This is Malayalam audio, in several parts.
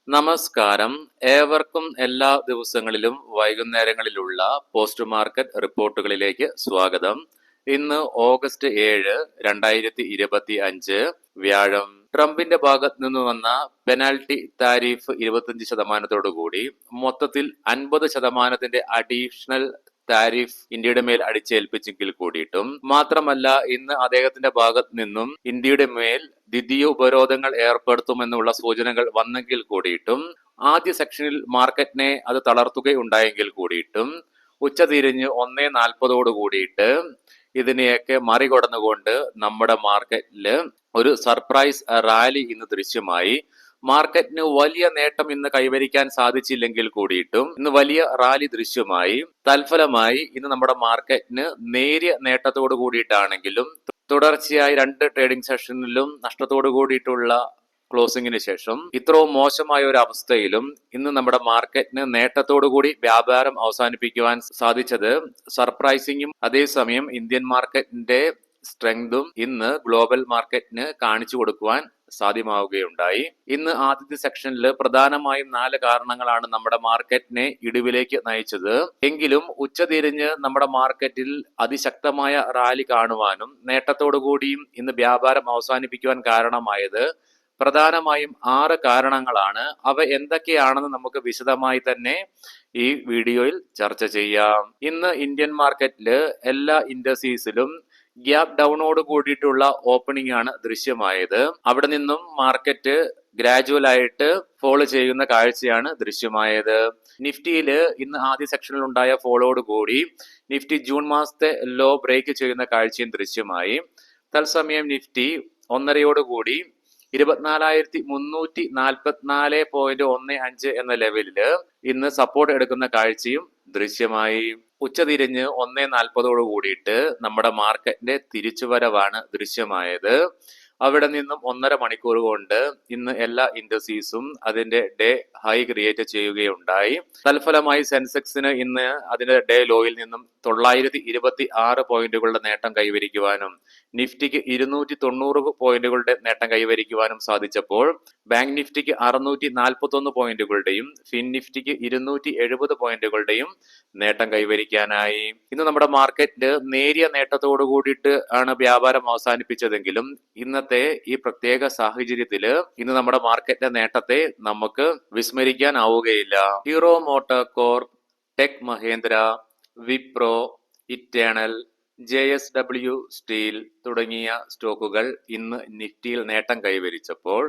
നമസ്കാരം. ഏവർക്കും എല്ലാ ദിവസങ്ങളിലും വൈകുന്നേരങ്ങളിലുള്ള പോസ്റ്റ് മാർക്കറ്റ് റിപ്പോർട്ടുകളിലേക്ക് സ്വാഗതം. ഇന്ന് ഓഗസ്റ്റ് 7, 2025 വ്യാഴം. ട്രംപിന്റെ ഭാഗത്ത് നിന്ന് വന്ന പെനാൽറ്റി താരിഫ് 25% കൂടി മൊത്തത്തിൽ 50% അഡീഷണൽ താരിഫ് ഇന്ത്യയുടെ മേൽ അടിച്ചേൽപ്പിച്ചെങ്കിൽ കൂടിയിട്ടും, മാത്രമല്ല ഇന്ന് അദ്ദേഹത്തിന്റെ ഭാഗത്ത് നിന്നും ഇന്ത്യയുടെ മേൽ ദ്വിതീയ ഉപരോധങ്ങൾ ഏർപ്പെടുത്തുമെന്നുള്ള സൂചനകൾ വന്നെങ്കിൽ കൂടിയിട്ടും, ആദ്യ സെക്ഷനിൽ മാർക്കറ്റിനെ അത് തളർത്തുകയുണ്ടായെങ്കിൽ കൂടിയിട്ടും, ഉച്ചതിരിഞ്ഞ് 1:40 കൂടിയിട്ട് ഇതിനെയൊക്കെ മറികടന്നുകൊണ്ട് നമ്മുടെ മാർക്കറ്റിൽ ഒരു സർപ്രൈസ് റാലി ഇന്ന് ദൃശ്യമായി. മാർക്കറ്റിന് വലിയ നേട്ടം ഇന്ന് കൈവരിക്കാൻ സാധിച്ചില്ലെങ്കിൽ കൂടിയിട്ടും ഇന്ന് വലിയ റാലി ദൃശ്യമായി. തൽഫലമായി ഇന്ന് നമ്മുടെ മാർക്കറ്റിന് നേരിയ നേട്ടത്തോടു കൂടിയിട്ടാണെങ്കിലും തുടർച്ചയായി 2 ട്രേഡിംഗ് സെഷനിലും നഷ്ടത്തോടു കൂടിയിട്ടുള്ള ക്ലോസിംഗിന് ശേഷം ഇത്രയും മോശമായ ഒരു അവസ്ഥയിലും ഇന്ന് നമ്മുടെ മാർക്കറ്റിന് നേട്ടത്തോടു കൂടി വ്യാപാരം അവസാനിപ്പിക്കുവാൻ സാധിച്ചത് സർപ്രൈസിങ്ങും അതേസമയം ഇന്ത്യൻ മാർക്കറ്റിന്റെ സ്ട്രെങ്തും ഇന്ന് ഗ്ലോബൽ മാർക്കറ്റിന് കാണിച്ചു കൊടുക്കുവാൻ സാധ്യമാവുകയുണ്ടായി. ഇന്ന് ആദ്യത്തെ സെക്ഷനിൽ പ്രധാനമായും 4 കാരണങ്ങളാണ് നമ്മുടെ മാർക്കറ്റിനെ ഇടിവിലേക്ക് നയിച്ചത്. എങ്കിലും ഉച്ചതിരിഞ്ഞ് നമ്മുടെ മാർക്കറ്റിൽ അതിശക്തമായ റാലി കാണുവാനും നേട്ടത്തോടു കൂടിയും ഇന്ന് വ്യാപാരം അവസാനിപ്പിക്കുവാൻ കാരണമായത് പ്രധാനമായും 6 കാരണങ്ങളാണ്. അവ എന്തൊക്കെയാണെന്ന് നമുക്ക് വിശദമായി തന്നെ ഈ വീഡിയോയിൽ ചർച്ച ചെയ്യാം. ഇന്ന് ഇന്ത്യൻ മാർക്കറ്റിൽ എല്ലാ ഇൻഡസ്ട്രീസിലും ഗ്യാപ് ഡൗണോട് കൂടിയിട്ടുള്ള ഓപ്പണിംഗ് ആണ് ദൃശ്യമായത്. അവിടെ നിന്നും മാർക്കറ്റ് ഗ്രാജുവൽ ആയിട്ട് ഫോളോ ചെയ്യുന്ന കാഴ്ചയാണ് ദൃശ്യമായത്. നിഫ്റ്റിയിൽ ഇന്ന് ആദ്യ സെക്ഷനിൽ ഉണ്ടായ ഫോളോയോട് കൂടി നിഫ്റ്റി ജൂൺ മാസത്തെ ലോ ബ്രേക്ക് ചെയ്യുന്ന കാഴ്ചയും ദൃശ്യമായി. തത്സമയം നിഫ്റ്റി 1.5 കൂടി 24,344.15 എന്ന ലെവലിൽ ഇന്ന് സപ്പോർട്ട് എടുക്കുന്ന കാഴ്ചയും ദൃശ്യമായി. ഉച്ചതിരിഞ്ഞ് 1:40 കൂടിയിട്ട് നമ്മുടെ മാർക്കറ്റിന്റെ തിരിച്ചുവരവാണ് ദൃശ്യമായത്. അവിടെ നിന്നും 1.5 മണിക്കൂർ കൊണ്ട് ഇന്ന് എല്ലാ ഇൻഡസ്ട്രീസും അതിന്റെ ഡേ ഹൈ ക്രിയേറ്റ് ചെയ്യുകയുണ്ടായി. തൽഫലമായി സെൻസെക്സിന് ഇന്ന് അതിന്റെ ഡേ ലോയിൽ നിന്നും 926 പോയിന്റുകളുടെ നേട്ടം കൈവരിക്കുവാനും നിഫ്റ്റിക്ക് 290 പോയിന്റുകളുടെ നേട്ടം കൈവരിക്കുവാനും സാധിച്ചപ്പോൾ ബാങ്ക് നിഫ്റ്റിക്ക് 641 പോയിന്റുകളുടെയും ഫിൻ നിഫ്റ്റിക്ക് 270 പോയിന്റുകളുടെയും നേട്ടം കൈവരിക്കാനായി. ഇന്ന് നമ്മുടെ മാർക്കറ്റ് നേരിയ നേട്ടത്തോടു കൂടിയിട്ട് ആണ് വ്യാപാരം അവസാനിപ്പിച്ചതെങ്കിലും ഇന്നത്തെ ഈ പ്രത്യേക സാഹചര്യത്തില് ഇന്ന് നമ്മുടെ മാർക്കറ്റിന്റെ നേട്ടത്തെ നമുക്ക് വിസ്മരിക്കാൻ ആവുകയില്ല. Hero Motor Corp, Tech Mahindra, Wipro, Eternal, JSW Steel തുടങ്ങിയ സ്റ്റോക്കുകൾ ഇന്ന് നിഫ്റ്റിയിൽ നേട്ടം കൈവരിച്ചപ്പോൾ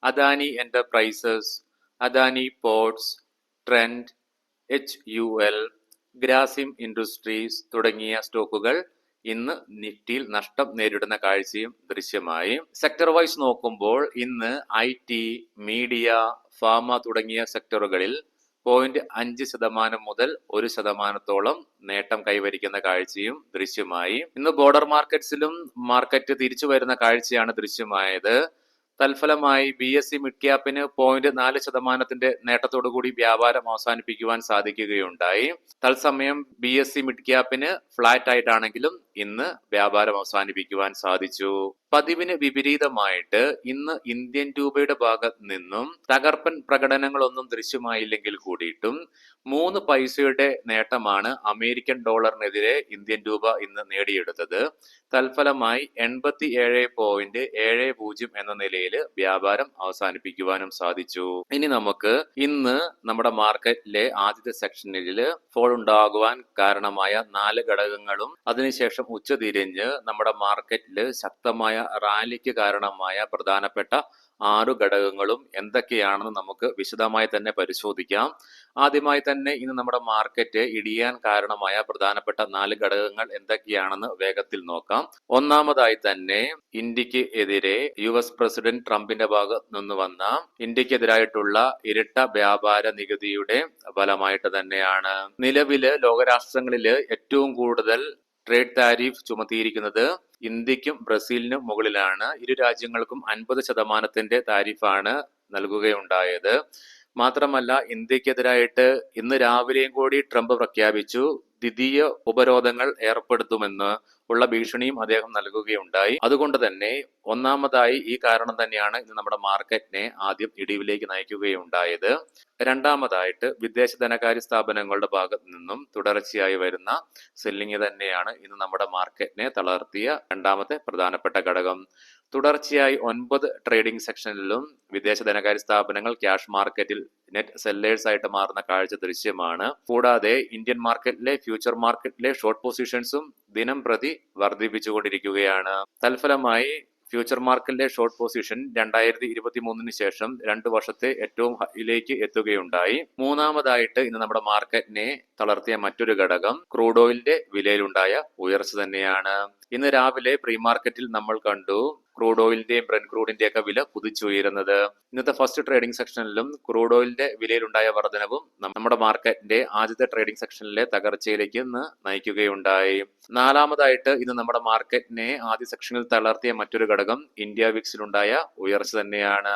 Adani Enterprises, Adani Ports, Trent, HUL, Grasim Industries തുടങ്ങിയ സ്റ്റോക്കുകൾ ഇന്ന് നിഫ്റ്റിയിൽ നഷ്ടം നേരിടുന്ന കാഴ്ചയും ദൃശ്യമായി. സെക്ടർ വൈസ് നോക്കുമ്പോൾ ഇന്ന് IT, മീഡിയ, ഫാർമ തുടങ്ങിയ സെക്ടറുകളിൽ 0.5% മുതൽ 1% നേട്ടം കൈവരിക്കുന്ന കാഴ്ചയും ദൃശ്യമായി. ഇന്ന് ബോർഡർ മാർക്കറ്റ്സിലും മാർക്കറ്റ് തിരിച്ചു വരുന്ന കാഴ്ചയാണ് ദൃശ്യമായത്. തൽഫലമായി BSE മിഡ് ക്യാപ്പിന് 0.4% നേട്ടത്തോടു കൂടി വ്യാപാരം അവസാനിപ്പിക്കുവാൻ സാധിക്കുകയുണ്ടായി. തത്സമയം BSE മിഡ് ക്യാപ്പിന് ഫ്ലാറ്റ് ആയിട്ടാണെങ്കിലും ഇന്ന് വ്യാപാരം അവസാനിപ്പിക്കുവാൻ സാധിച്ചു. പതിവിന് വിപരീതമായിട്ട് ഇന്ന് ഇന്ത്യൻ രൂപയുടെ ഭാഗത്ത് നിന്നും തകർപ്പൻ പ്രകടനങ്ങളൊന്നും ദൃശ്യമായില്ലെങ്കിൽ കൂടിയിട്ടും 3 പൈസയുടെ നേട്ടമാണ് അമേരിക്കൻ ഡോളറിനെതിരെ ഇന്ത്യൻ രൂപ ഇന്ന് നേടിയെടുത്തത്. തൽഫലമായി 87.70 എന്ന നിലയിൽ വ്യാപാരം അവസാനിപ്പിക്കുവാനും സാധിച്ചു. ഇനി നമുക്ക് ഇന്ന് നമ്മുടെ മാർക്കറ്റിലെ ആദ്യത്തെ സെക്ഷനിൽ ഫോൾ ഉണ്ടാകുവാൻ കാരണമായ 4 ഘടകങ്ങളും അതിനുശേഷം ഉച്ചതിരിഞ്ഞ് നമ്മുടെ മാർക്കറ്റിൽ ശക്തമായ റാലിക്ക് കാരണമായ പ്രധാനപ്പെട്ട 6 ഘടകങ്ങളും എന്തൊക്കെയാണെന്ന് നമുക്ക് വിശദമായി തന്നെ പരിശോധിക്കാം. ആദ്യമായി തന്നെ ഇന്ന് നമ്മുടെ മാർക്കറ്റ് ഇടിയാൻ കാരണമായ പ്രധാനപ്പെട്ട 4 ഘടകങ്ങൾ എന്തൊക്കെയാണെന്ന് വേഗത്തിൽ നോക്കാം. ഒന്നാമതായി തന്നെ ഇന്ത്യക്ക് എതിരെ US പ്രസിഡന്റ് ട്രംപിന്റെ ഭാഗത്ത് നിന്ന് വന്ന ഇന്ത്യക്കെതിരായിട്ടുള്ള ഇരട്ട വ്യാപാര നികുതിയുടെ ഫലമായിട്ട് തന്നെയാണ്. നിലവില് ലോകരാഷ്ട്രങ്ങളില് ഏറ്റവും കൂടുതൽ ട്രേഡ് താരിഫ് ചുമത്തിയിരിക്കുന്നത് ഇന്ത്യക്കും ബ്രസീലിനും മുകളിലാണ്. ഇരു രാജ്യങ്ങൾക്കും 50% താരിഫാണ് നൽകുകയുണ്ടായത്. മാത്രമല്ല ഇന്ത്യക്കെതിരായിട്ട് ഇന്ന് രാവിലെയും കൂടി ട്രംപ് പ്രഖ്യാപിച്ചു ദ്വിതീയ ഉപരോധങ്ങൾ ഏർപ്പെടുത്തുമെന്ന്. ഉള്ള ഭീഷണിയും അദ്ദേഹം നൽകുകയുണ്ടായി. അതുകൊണ്ട് തന്നെ ഒന്നാമതായി ഈ കാരണം തന്നെയാണ് ഇന്ന് നമ്മുടെ മാർക്കറ്റിനെ ആദ്യം ഇടിവിലേക്ക് നയിക്കുകയുണ്ടായത്. രണ്ടാമതായിട്ട് വിദേശ ധനകാര്യ സ്ഥാപനങ്ങളുടെ ഭാഗത്തു നിന്നും തുടർച്ചയായി വരുന്ന സെല്ലിംഗ് തന്നെയാണ് ഇന്ന് നമ്മുടെ മാർക്കറ്റിനെ തളർത്തിയ രണ്ടാമത്തെ പ്രധാനപ്പെട്ട ഘടകം. തുടർച്ചയായി 9 ട്രേഡിംഗ് സെക്ഷനിലും വിദേശ ധനകാര്യ സ്ഥാപനങ്ങൾ ക്യാഷ് മാർക്കറ്റിൽ നെറ്റ് സെല്ലേഴ്സ് ആയിട്ട് മാറുന്ന കാഴ്ച ദൃശ്യമാണ്. കൂടാതെ ഇന്ത്യൻ മാർക്കറ്റിലെ ഫ്യൂച്ചർ മാർക്കറ്റിലെ ഷോർട്ട് പൊസിഷൻസും ദിനം പ്രതി വർദ്ധിപ്പിച്ചുകൊണ്ടിരിക്കുകയാണ്. തൽഫലമായി ഫ്യൂച്ചർ മാർക്കറ്റിലെ ഷോർട്ട് പൊസിഷൻ 2023 ശേഷം 2 വർഷത്തെ ഏറ്റവും ഹൈയിലേക്ക് എത്തുകയുണ്ടായി. മൂന്നാമതായിട്ട് ഇന്ന് നമ്മുടെ മാർക്കറ്റിനെ തളർത്തിയ മറ്റൊരു ഘടകം ക്രൂഡ് ഓയിലിന്റെ വിലയിലുണ്ടായ ഉയർച്ച തന്നെയാണ്. ഇന്ന് രാവിലെ പ്രീ മാർക്കറ്റിൽ നമ്മൾ കണ്ടു ക്രൂഡ് ഓയിലിന്റെയും ബ്രെന്റ് ക്രൂഡിന്റെയും ഒക്കെ വില കുതിച്ചുയരുന്നത്. ഇന്നത്തെ ഫസ്റ്റ് ട്രേഡിംഗ് സെക്ഷനിലും ക്രൂഡ് ഓയിലിന്റെ വിലയിലുണ്ടായ വർധനവും നമ്മുടെ മാർക്കറ്റിന്റെ ആദ്യത്തെ ട്രേഡിംഗ് സെക്ഷനിലെ തകർച്ചയിലേക്ക് ഇന്ന് നയിക്കുകയുണ്ടായി. നാലാമതായിട്ട് ഇന്ന് നമ്മുടെ മാർക്കറ്റിനെ ആദ്യ സെക്ഷനിൽ തളർത്തിയ മറ്റൊരു ഘടകം ഇന്ത്യ വിക്സിലുണ്ടായ ഉയർച്ച തന്നെയാണ്.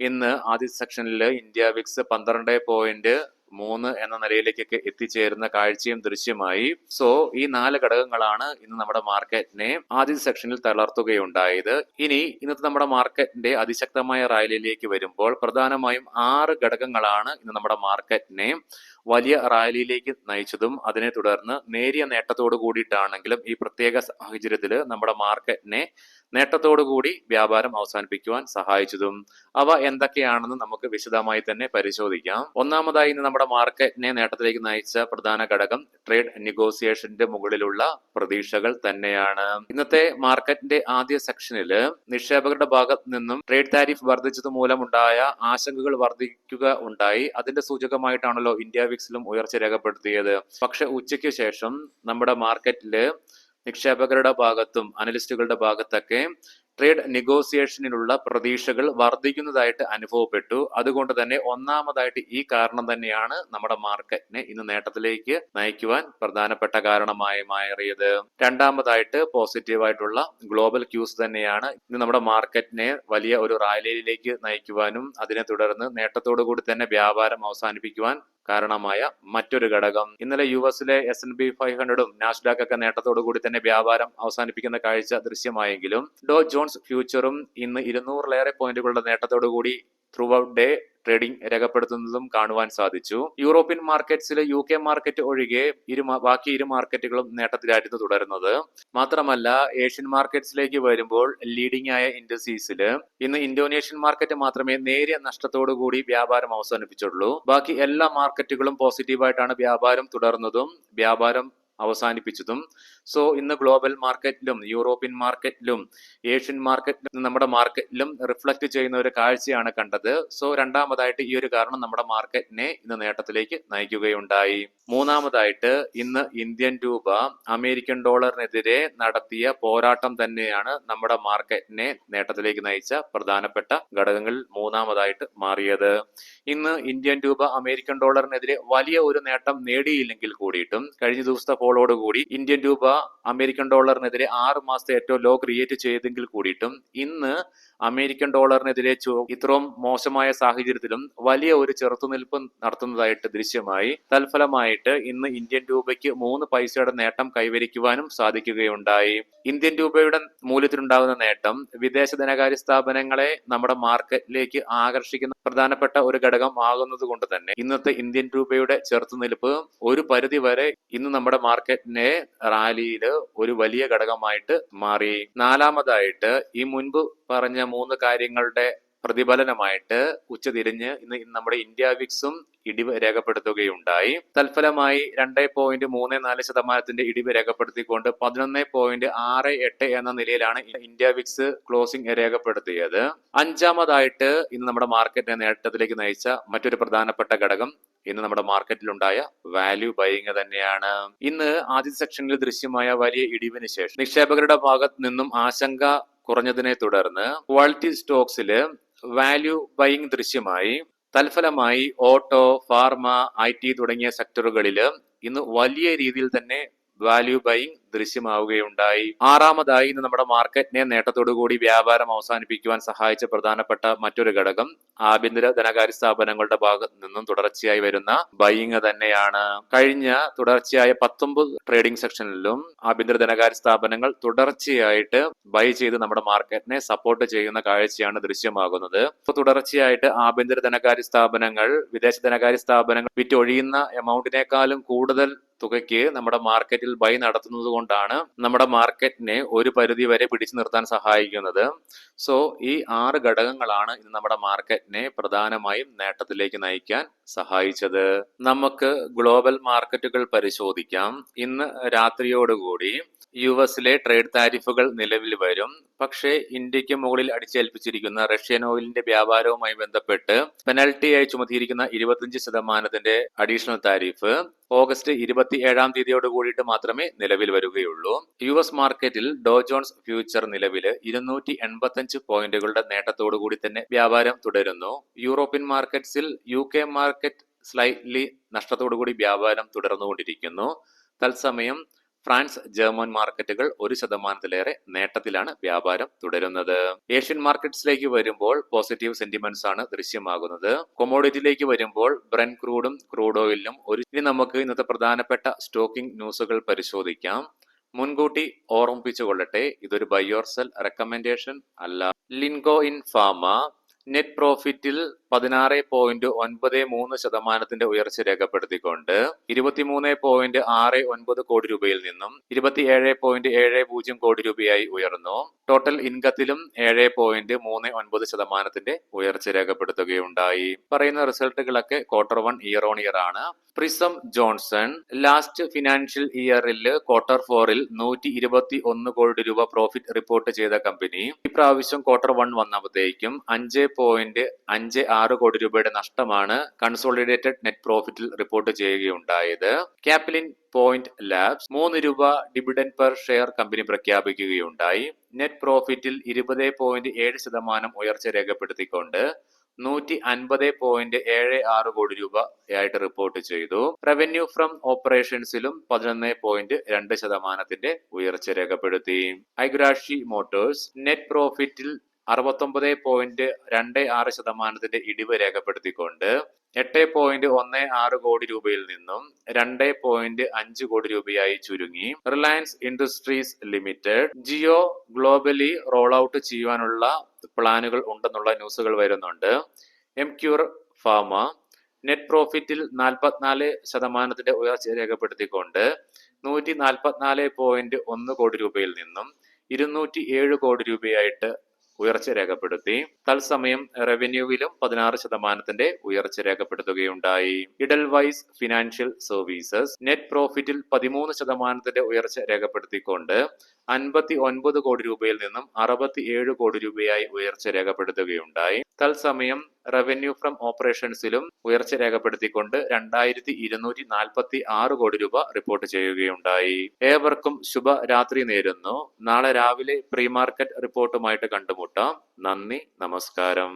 ഇന്ന് ആദ്യ സെക്ഷനിൽ ഇന്ത്യ വിക്സ് 12.3 എന്ന നിലയിലേക്കൊക്കെ എത്തിച്ചേരുന്ന കാഴ്ചയും ദൃശ്യമായി. സോ ഈ 4 ഘടകങ്ങളാണ് ഇന്ന് നമ്മുടെ മാർക്കറ്റിനെ ആദ്യ സെക്ഷനിൽ തളർത്തുകയുണ്ടായത്. ഇനി ഇന്നത്തെ നമ്മുടെ മാർക്കറ്റിന്റെ അതിശക്തമായ റാലിയിലേക്ക് വരുമ്പോൾ പ്രധാനമായും 6 ഘടകങ്ങളാണ് ഇന്ന് നമ്മുടെ മാർക്കറ്റിനെ വലിയ റാലിയിലേക്ക് നയിച്ചതും അതിനെ തുടർന്ന് നേരിയ നേട്ടത്തോടു കൂടിയിട്ടാണെങ്കിലും ഈ പ്രത്യേക സാഹചര്യത്തിൽ നമ്മുടെ മാർക്കറ്റിനെ നേട്ടത്തോടുകൂടി വ്യാപാരം അവസാനിപ്പിക്കുവാൻ സഹായിച്ചതും. അവ എന്തൊക്കെയാണെന്ന് നമുക്ക് വിശദമായി തന്നെ പരിശോധിക്കാം. ഒന്നാമതായി ഇന്ന് നമ്മുടെ മാർക്കറ്റിനെ നേട്ടത്തിലേക്ക് നയിച്ച പ്രധാന ഘടകം ട്രേഡ് നെഗോസിയേഷന്റെ മുകളിലുള്ള പ്രതീക്ഷകൾ തന്നെയാണ്. ഇന്നത്തെ മാർക്കറ്റിന്റെ ആദ്യ സെക്ഷനിൽ നിക്ഷേപകരുടെ ഭാഗത്ത് നിന്നും ട്രേഡ് താരിഫ് വർദ്ധിച്ചത് മൂലമുണ്ടായ ആശങ്കകൾ വർദ്ധിക്കുക ഉണ്ടായി. അതിന്റെ സൂചകമായിട്ടാണല്ലോ ഇന്ത്യ വിക്സിലും ഉയർച്ച രേഖപ്പെടുത്തിയത്. പക്ഷെ ഉച്ചയ്ക്ക് ശേഷം നമ്മുടെ മാർക്കറ്റില് നിക്ഷേപകരുടെ ഭാഗത്തും അനലിസ്റ്റുകളുടെ ഭാഗത്തൊക്കെ ട്രേഡ് നെഗോസിയേഷനിലുള്ള പ്രതീക്ഷകൾ വർദ്ധിക്കുന്നതായിട്ട് അനുഭവപ്പെട്ടു. അതുകൊണ്ട് തന്നെ ഒന്നാമതായിട്ട് ഈ കാരണം തന്നെയാണ് നമ്മുടെ മാർക്കറ്റിനെ ഇന്ന് നേട്ടത്തിലേക്ക് നയിക്കുവാൻ പ്രധാനപ്പെട്ട കാരണമായി മാറിയത്. രണ്ടാമതായിട്ട് പോസിറ്റീവായിട്ടുള്ള ഗ്ലോബൽ ക്യൂസ് തന്നെയാണ് ഇന്ന് നമ്മുടെ മാർക്കറ്റിനെ വലിയ ഒരു റാലിയിലേക്ക് നയിക്കുവാനും അതിനെ തുടർന്ന് നേട്ടത്തോടു കൂടി തന്നെ വ്യാപാരം അവസാനിപ്പിക്കുവാൻ കാരണമായ മറ്റൊരു ഘടകം. ഇന്നലെ US-ലെ S&P 500ഉം നാസ്ഡാക്ക് ഒക്കെ നേട്ടത്തോടു കൂടി തന്നെ വ്യാപാരം അവസാനിപ്പിക്കുന്ന കാഴ്ച ദൃശ്യമായെങ്കിലും ഡോ ജോൺസ് ഫ്യൂച്ചറും ഇന്ന് 200-ലേറെ പോയിന്റുകളുടെ നേട്ടത്തോടു കൂടി ത്രൂ ഔട്ട് ഡേ ട്രേഡിംഗ് രേഖപ്പെടുത്തുന്നതും കാണുവാൻ സാധിച്ചു. യൂറോപ്യൻ മാർക്കറ്റ്സിലെ UK മാർക്കറ്റ് ഒഴികെ ബാക്കി ഇരു മാർക്കറ്റുകളും നേട്ടത്തിലായിരുന്നു തുടരുന്നത്. മാത്രമല്ല ഏഷ്യൻ മാർക്കറ്റ്സിലേക്ക് വരുമ്പോൾ ലീഡിംഗ് ആയ ഇൻഡസ്ട്രീസിൽ ഇന്ന് ഇന്തോനേഷ്യൻ മാർക്കറ്റ് മാത്രമേ നേരിയ നഷ്ടത്തോടു കൂടി വ്യാപാരം അവസാനിപ്പിച്ചുള്ളൂ. ബാക്കി എല്ലാ മാർക്കറ്റുകളും പോസിറ്റീവായിട്ടാണ് വ്യാപാരം തുടർന്നതും വ്യാപാരം അവസാനിപ്പിച്ചതും. സോ ഇന്ന് ഗ്ലോബൽ മാർക്കറ്റിലും യൂറോപ്യൻ മാർക്കറ്റിലും ഏഷ്യൻ മാർക്കറ്റിലും നമ്മുടെ മാർക്കറ്റിലും റിഫ്ലക്ട് ചെയ്യുന്ന ഒരു കാഴ്ചയാണ് കണ്ടത്. സോ രണ്ടാമതായിട്ട് ഈ ഒരു കാരണം നമ്മുടെ മാർക്കറ്റിനെ ഇന്ന് നേട്ടത്തിലേക്ക് നയിക്കുകയുണ്ടായി. മൂന്നാമതായിട്ട് ഇന്ന് ഇന്ത്യൻ രൂപ അമേരിക്കൻ ഡോളറിനെതിരെ നടത്തിയ പോരാട്ടം തന്നെയാണ് നമ്മുടെ മാർക്കറ്റിനെ നേട്ടത്തിലേക്ക് നയിച്ച പ്രധാനപ്പെട്ട ഘടകങ്ങളിൽ മൂന്നാമതായിട്ട് മാറിയത്. ഇന്ന് ഇന്ത്യൻ രൂപ അമേരിക്കൻ ഡോളറിനെതിരെ വലിയ ഒരു നേട്ടം നേടിയില്ലെങ്കിൽ കൂടിയിട്ടും കഴിഞ്ഞ ദിവസത്തെ ഫോളോടുകൂടി ഇന്ത്യൻ രൂപ അമേരിക്കൻ ഡോളറിനെതിരെ 6 മാസത്തെ ഏറ്റവും ലോ ക്രിയേറ്റ് ചെയ്തെങ്കിൽ കൂടിയിട്ടും ഇന്ന് അമേരിക്കൻ ഡോളറിനെതിരെ ഇത്രയും മോശമായ സാഹചര്യത്തിലും വലിയ ഒരു ചെറുത്തുനിൽപ്പ് നടത്തുന്നതായിട്ട് ദൃശ്യമായി. തൽഫലമായിട്ട് ഇന്ന് ഇന്ത്യൻ രൂപയ്ക്ക് 3 പൈസയുടെ നേട്ടം കൈവരിക്കുവാനും സാധിക്കുകയുണ്ടായി. ഇന്ത്യൻ രൂപയുടെ മൂല്യത്തിലുണ്ടാകുന്ന നേട്ടം വിദേശ ധനകാര്യ സ്ഥാപനങ്ങളെ നമ്മുടെ മാർക്കറ്റിലേക്ക് ആകർഷിക്കുന്ന പ്രധാനപ്പെട്ട ഒരു ഘടകം ആകുന്നത് കൊണ്ട് തന്നെ ഇന്നത്തെ ഇന്ത്യൻ രൂപയുടെ ചെറുത്തുനിൽപ്പ് ഒരു പരിധി വരെ ഇന്ന് നമ്മുടെ മാർക്കറ്റിനെ റാലിയിൽ ഒരു വലിയ ഘടകമായിട്ട് മാറി. നാലാമതായിട്ട് ഈ മുൻപ് പറഞ്ഞ 3 കാര്യങ്ങളുടെ പ്രതിഫലനമായിട്ട് ഉച്ചതിരിഞ്ഞ് ഇന്ന് നമ്മുടെ ഇന്ത്യ വിക്സും ഇടിവ് രേഖപ്പെടുത്തുകയുണ്ടായി. തൽഫലമായി 2.34% ഇടിവ് രേഖപ്പെടുത്തിക്കൊണ്ട് 11.68 എന്ന നിലയിലാണ് ഇന്ത്യ വിക്സ് ക്ലോസിംഗ് രേഖപ്പെടുത്തിയത്. അഞ്ചാമതായിട്ട് ഇന്ന് നമ്മുടെ മാർക്കറ്റിനെ നേട്ടത്തിലേക്ക് നയിച്ച മറ്റൊരു പ്രധാനപ്പെട്ട ഘടകം ഇന്ന് നമ്മുടെ മാർക്കറ്റിലുണ്ടായ വാല്യൂ ബൈയിങ് തന്നെയാണ്. ഇന്ന് ആദ്യ സെക്ഷനിൽ ദൃശ്യമായ വലിയ ഇടിവിന് ശേഷം നിക്ഷേപകരുടെ ഭാഗത്ത് നിന്നും ആശങ്ക കുറഞ്ഞതിനെ തുടർന്ന് ക്വാളിറ്റി സ്റ്റോക്സില് വാല്യൂ ബൈയിങ് ദൃശ്യമായി. തൽഫലമായി ഓട്ടോ, ഫാർമ, IT തുടങ്ങിയ സെക്ടറുകളിൽ ഇന്ന് വലിയ രീതിയിൽ തന്നെ വാല്യൂ ബൈയിങ് ദൃശ്യമാവുകയുണ്ടായി. ആറാമതായി ഇന്ന് നമ്മുടെ മാർക്കറ്റിനെ നേട്ടത്തോടുകൂടി വ്യാപാരം അവസാനിപ്പിക്കുവാൻ സഹായിച്ച പ്രധാനപ്പെട്ട മറ്റൊരു ഘടകം ആഭ്യന്തര ധനകാര്യ സ്ഥാപനങ്ങളുടെ ഭാഗത്ത് നിന്നും തുടർച്ചയായി വരുന്ന ബൈയിങ് തന്നെയാണ്. കഴിഞ്ഞ തുടർച്ചയായ 19 ട്രേഡിംഗ് സെക്ഷനിലും ആഭ്യന്തര ധനകാര്യ സ്ഥാപനങ്ങൾ തുടർച്ചയായിട്ട് ബൈ ചെയ്ത് നമ്മുടെ മാർക്കറ്റിനെ സപ്പോർട്ട് ചെയ്യുന്ന കാഴ്ചയാണ് ദൃശ്യമാകുന്നത്. തുടർച്ചയായിട്ട് ആഭ്യന്തര ധനകാര്യ സ്ഥാപനങ്ങൾ വിദേശ ധനകാര്യ സ്ഥാപനങ്ങൾ വിറ്റൊഴിയുന്ന എമൗണ്ടിനേക്കാളും കൂടുതൽ തുകയ്ക്ക് നമ്മുടെ മാർക്കറ്റിൽ ബൈ നടത്തുന്നത് കൊണ്ടാണ് നമ്മുടെ മാർക്കറ്റിനെ ഒരു പരിധി വരെ പിടിച്ചു നിർത്താൻ സഹായിക്കുന്നത്. സോ ഈ 6 ഘടകങ്ങളാണ് ഇന്ന് നമ്മുടെ മാർക്കറ്റിനെ പ്രധാനമായും നേട്ടത്തിലേക്ക് നയിക്കാൻ സഹായിച്ചത്. നമുക്ക് ഗ്ലോബൽ മാർക്കറ്റുകൾ പരിശോധിക്കാം. ഇന്ന് രാത്രിയോടുകൂടി യുഎസിലെ ട്രേഡ് താരിഫുകൾ നിലവിൽ വരും. പക്ഷേ ഇന്ത്യക്ക് മുകളിൽ അടിച്ചേൽപ്പിച്ചിരിക്കുന്ന റഷ്യൻ ഓയിലിന്റെ വ്യാപാരവുമായി ബന്ധപ്പെട്ട് പെനൽറ്റിയായി ചുമത്തിയിരിക്കുന്ന 25% അഡീഷണൽ താരിഫ് ഓഗസ്റ്റ് 27 തീയതിയോട് കൂടിയിട്ട് മാത്രമേ നിലവിൽ വരികയുള്ളൂ. യുഎസ് മാർക്കറ്റിൽ ഡോ ജോൺസ് ഫ്യൂച്ചർ നിലവിൽ 285 പോയിന്റുകളുടെ നേട്ടത്തോടു കൂടി തന്നെ വ്യാപാരം തുടരുന്നു. യൂറോപ്യൻ മാർക്കറ്റ്സിൽ UK മാർക്കറ്റ് സ്ലൈറ്റ്ലി നഷ്ടത്തോടുകൂടി വ്യാപാരം തുടർന്നുകൊണ്ടിരിക്കുന്നു. തത്സമയം ഫ്രാൻസ്, ജർമ്മൻ മാർക്കറ്റുകൾ 1% നേട്ടത്തിലാണ് വ്യാപാരം തുടരുന്നത്. ഏഷ്യൻ മാർക്കറ്റ്സിലേക്ക് വരുമ്പോൾ പോസിറ്റീവ് സെന്റിമെന്റ്സ് ആണ് ദൃശ്യമാകുന്നത്. കൊമോഡിറ്റിയിലേക്ക് വരുമ്പോൾ ബ്രെന്റ് ക്രൂഡും ക്രൂഡ് ഓയിലിനും ഇനി നമുക്ക് ഇന്നത്തെ പ്രധാനപ്പെട്ട സ്റ്റോക്കിംഗ് ന്യൂസുകൾ പരിശോധിക്കാം. മുൻകൂട്ടി ഓർമ്മിപ്പിച്ചുകൊള്ളട്ടെ, ഇതൊരു ബൈ ഓർ സെൽ റെക്കമെൻഡേഷൻ അല്ല. ലിൻകോ ഇൻ ഫാർമ നെറ്റ് പ്രോഫിറ്റിൽ 16.93% ഉയർച്ച രേഖപ്പെടുത്തിക്കൊണ്ട് 23.69 കോടി രൂപയിൽ നിന്നും 27.70 കോടി രൂപയായി ഉയർന്നു. ടോട്ടൽ ഇൻകത്തിലും 7.39% ഉയർച്ച രേഖപ്പെടുത്തുകയുണ്ടായി. പറയുന്ന റിസൾട്ടുകളൊക്കെ Q1 ഇയർ ഓൺ ഇയർ ആണ്. പ്രിസം ജോൺസൺ ലാസ്റ്റ് ഫിനാൻഷ്യൽ ഇയറിൽ Q4 121 കോടി രൂപ പ്രോഫിറ്റ് റിപ്പോർട്ട് ചെയ്ത കമ്പനി ഇപ്രാവശ്യം Q1 വന്നപ്പോഴത്തേക്കും 5.56 കോടി രൂപയുടെ നഷ്ടമാണ് കൺസോളിഡേറ്റഡ് നെറ്റ് പ്രോഫിറ്റിൽ റിപ്പോർട്ട് ചെയ്യുകയുണ്ടായത്. ക്യാപ്ലിൻ പോയിന്റ് ലാബ്സ് 3 രൂപ ഡിവിഡൻഡ് പെർ ഷെയർ കമ്പനി പ്രഖ്യാപിക്കുകയുണ്ടായി. നെറ്റ് പ്രോഫിറ്റിൽ 20.7% ഉയർച്ച രേഖപ്പെടുത്തിക്കൊണ്ട് 150.76 കോടി രൂപയായിട്ട് റിപ്പോർട്ട് ചെയ്തു. റവന്യൂ ഫ്രം ഓപ്പറേഷൻസിലും 11.2% ഉയർച്ച രേഖപ്പെടുത്തി. ഐഗ്രാഷി മോട്ടോഴ്സ് നെറ്റ് പ്രോഫിറ്റിൽ 69.26% ഇടിവ് രേഖപ്പെടുത്തിക്കൊണ്ട് 8.16 കോടി രൂപയിൽ നിന്നും 2.5 കോടി രൂപയായി ചുരുങ്ങി. Reliance Industries Limited Jio globally roll out ചെയ്യുവാനുള്ള പ്ലാനുകൾ ഉണ്ടെന്നുള്ള ന്യൂസുകൾ വരുന്നുണ്ട്. എംക്യൂർ ഫാർമ നെറ്റ് പ്രോഫിറ്റിൽ 44% ഉയർച്ച രേഖപ്പെടുത്തിക്കൊണ്ട് 144.1 കോടി രൂപയിൽ നിന്നും 207 കോടി രൂപയായിട്ട് ഉയർച്ച രേഖപ്പെടുത്തി. തത്സമയം റവന്യൂവിലും 16% ഉയർച്ച രേഖപ്പെടുത്തുകയുണ്ടായി. ഇഡൽവൈസ് ഫിനാൻഷ്യൽ സർവീസസ് നെറ്റ് പ്രോഫിറ്റിൽ 13% ഉയർച്ച രേഖപ്പെടുത്തിക്കൊണ്ട് 59 കോടി രൂപയിൽ നിന്നും 67 കോടി രൂപയായി ഉയർച്ച രേഖപ്പെടുത്തുകയുണ്ടായി. തത്സമയം റവന്യൂ ഫ്രം ഓപ്പറേഷൻസിലും ഉയർച്ച രേഖപ്പെടുത്തിക്കൊണ്ട് 2246 കോടി രൂപ റിപ്പോർട്ട് ചെയ്യുകയുണ്ടായി. ഏവർക്കും ശുഭരാത്രി നേരുന്നു. നാളെ രാവിലെ പ്രീ മാർക്കറ്റ് റിപ്പോർട്ടുമായിട്ട് കണ്ടുമുട്ടാം. നന്ദി, നമസ്കാരം.